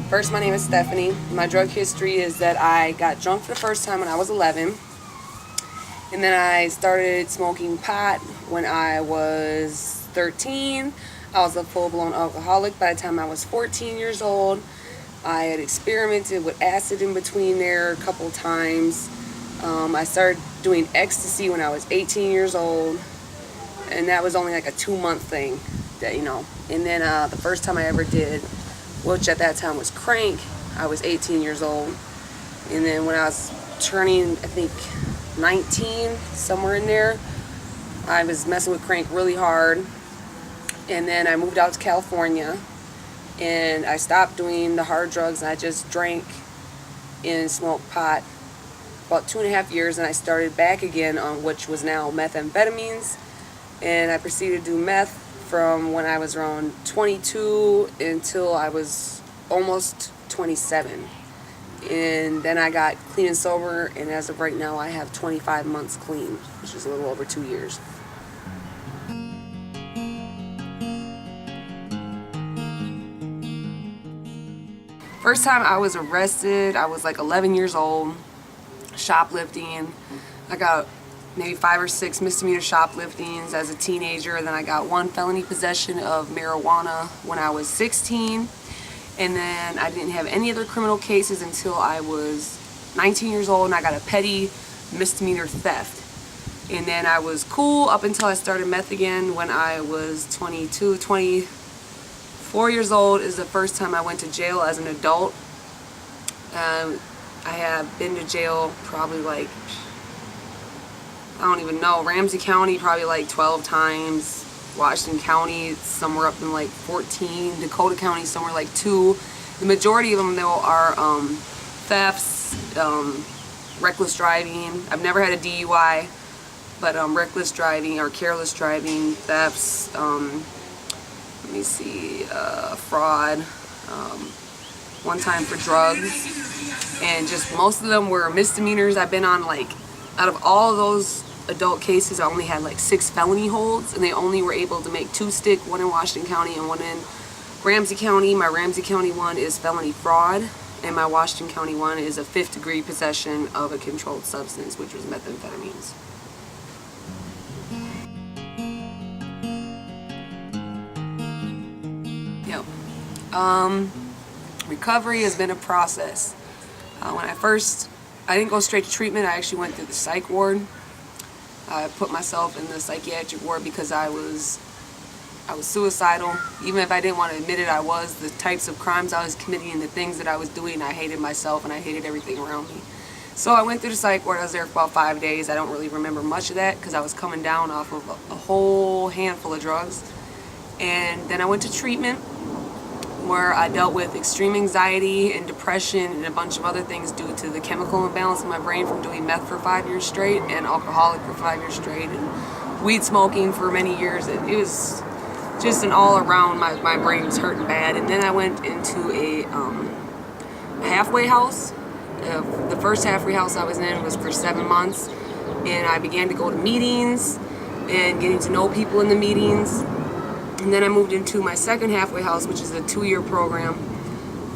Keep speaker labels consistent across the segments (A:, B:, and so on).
A: First, my name is Stephanie. My drug history is that I got drunk for the first time when I was 11. And then I started smoking pot when I was 13. I was a full-blown alcoholic by the time I was 14 years old. I had experimented with acid in between there a couple times. I started doing ecstasy when I was 18 years old. And that was only like a 2-month thing, And then the first time I ever did, which at that time was crank, I was 18 years old. And then when I was turning, I think, 19, somewhere in there, I was messing with crank really hard. And then I moved out to California, and I stopped doing the hard drugs, and I just drank and smoked pot about 2.5 years, and I started back again on which was now methamphetamines. And I proceeded to do meth from when I was around 22 until I was almost 27. And then I got clean and sober, and as of right now I have 25 months clean, which is a little over 2 years. First time I was arrested, I was like 11 years old, shoplifting. I got maybe 5 or 6 misdemeanor shopliftings as a teenager. And then I got 1 felony possession of marijuana when I was 16. And then I didn't have any other criminal cases until I was 19 years old, and I got a petty misdemeanor theft. And then I was cool up until I started meth again when I was 24 years old is the first time I went to jail as an adult. I have been to jail probably like, I don't even know, Ramsey County probably like 12 times. Washington County, somewhere up in like 14. Dakota County, somewhere like 2. The majority of them, though, are thefts, reckless driving. I've never had a DUI, but reckless driving or careless driving, thefts, let me see, fraud, one time for drugs, and just most of them were misdemeanors. I've been on, like, out of all of those adult cases, I only had like 6 felony holds, and they only were able to make 2 stick, 1 in Washington County and 1 in Ramsey County. My Ramsey County one is felony fraud, and my Washington County one is a 5th degree possession of a controlled substance, which was methamphetamines. Yep. Recovery has been a process. When I didn't go straight to treatment. I actually went through the psych ward. I put myself in the psychiatric ward because I was suicidal. Even if I didn't want to admit it, I was. The types of crimes I was committing and the things that I was doing, I hated myself and I hated everything around me. So I went through the psych ward. I was there for about 5 days. I don't really remember much of that because I was coming down off of a whole handful of drugs. And then I went to treatment, where I dealt with extreme anxiety and depression and a bunch of other things due to the chemical imbalance in my brain from doing meth for 5 years straight and alcoholic for 5 years straight and weed smoking for many years. It was just an all-around, my brain was hurting bad. And then I went into a halfway house. The first halfway house I was in was for 7 months, and I began to go to meetings and getting to know people in the meetings. And then I moved into my second halfway house, which is a 2-year program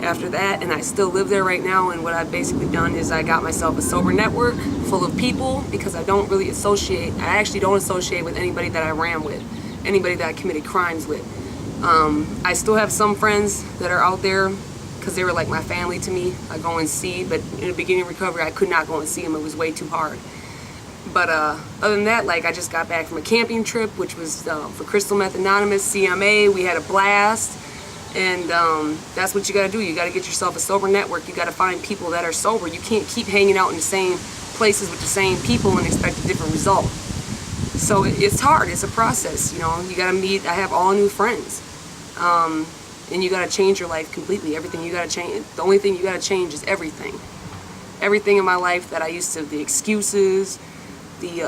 A: after that, and I still live there right now. And what I've basically done is I got myself a sober network full of people, because I actually don't associate with anybody that I ran with, anybody that I committed crimes with. I still have some friends that are out there because they were like my family to me. I go and see, but in the beginning of recovery, I could not go and see them. It was way too hard. But other than that, like, I just got back from a camping trip, which was for Crystal Meth Anonymous, CMA. We had a blast, and that's what you got to do. You got to get yourself a sober network. You got to find people that are sober. You can't keep hanging out in the same places with the same people and expect a different result. So it's hard. It's a process, You got to meet. I have all new friends, and you got to change your life completely. Everything you got to change. The only thing you got to change is everything. Everything in my life that I used to, the excuses, the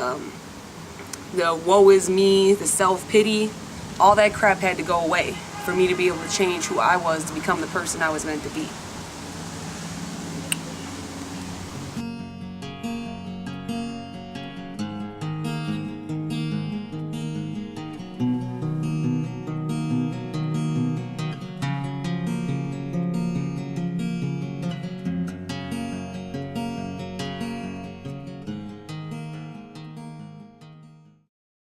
A: woe is me, the self-pity, all that crap had to go away for me to be able to change who I was to become the person I was meant to be.